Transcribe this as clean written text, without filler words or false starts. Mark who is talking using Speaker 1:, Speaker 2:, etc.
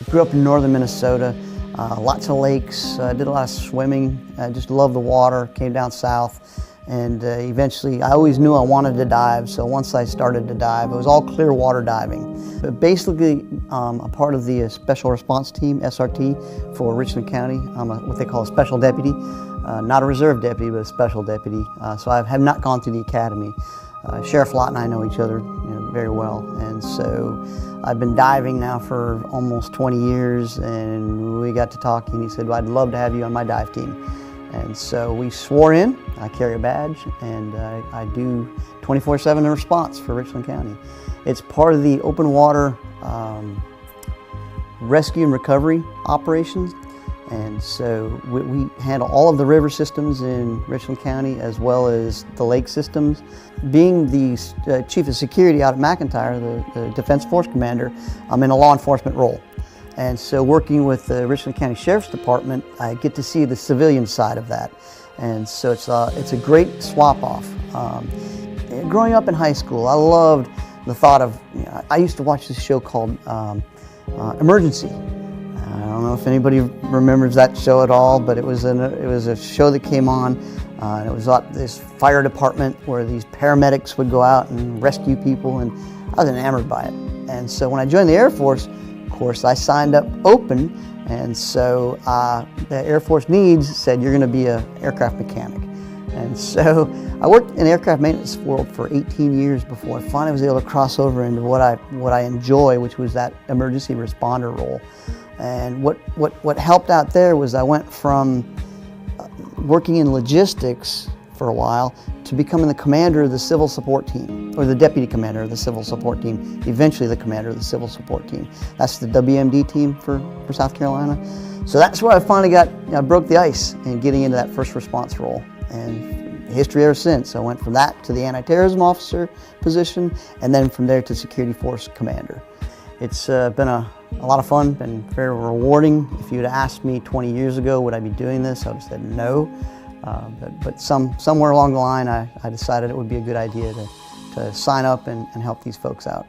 Speaker 1: Grew up in northern Minnesota, lots of lakes, did a lot of swimming, just loved the water, came down south, and eventually I always knew I wanted to dive, so once I started to dive, it was all clear water diving. But basically, I'm part of the Special Response Team, SRT, for Richland County. I'm what they call a special deputy, not a reserve deputy, but a special deputy. So I have not gone through the academy. Sheriff Lott and I know each other very well, and so I've been diving now for almost 20 years, and we got to talking. He said, well, I'd love to have you on my dive team. And so we swore in. I carry a badge, and I do 24/7 response for Richland County. It's part of the open water rescue and recovery operations. And so we handle all of the river systems in Richland County as well as the lake systems. Being the Chief of Security out at McIntyre, the Defense Force Commander, I'm in a law enforcement role. And so working with the Richland County Sheriff's Department, I get to see the civilian side of that. And so it's a great swap off. Growing up in high school, I loved the thought of, I used to watch this show called Emergency. I don't know if anybody remembers that show at all, but it was a show that came on, and it was about this fire department where these paramedics would go out and rescue people, and I was enamored by it. And so when I joined the Air Force, of course, I signed up open, and so the Air Force needs said you're going to be an aircraft mechanic. And so I worked in the aircraft maintenance world for 18 years before I finally was able to cross over into what I enjoy, which was that emergency responder role. And what helped out there was I went from working in logistics for a while to becoming the commander of the civil support team, or the deputy commander of the civil support team, eventually the commander of the civil support team. That's the WMD team for South Carolina. So that's where I finally broke the ice in getting into that first response role. And history ever since. I went from that to the anti-terrorism officer position, and then from there to security force commander. It's been a lot of fun, been very rewarding. If you'd asked me 20 years ago, would I be doing this, I would have said no. But somewhere along the line, I decided it would be a good idea to sign up and help these folks out.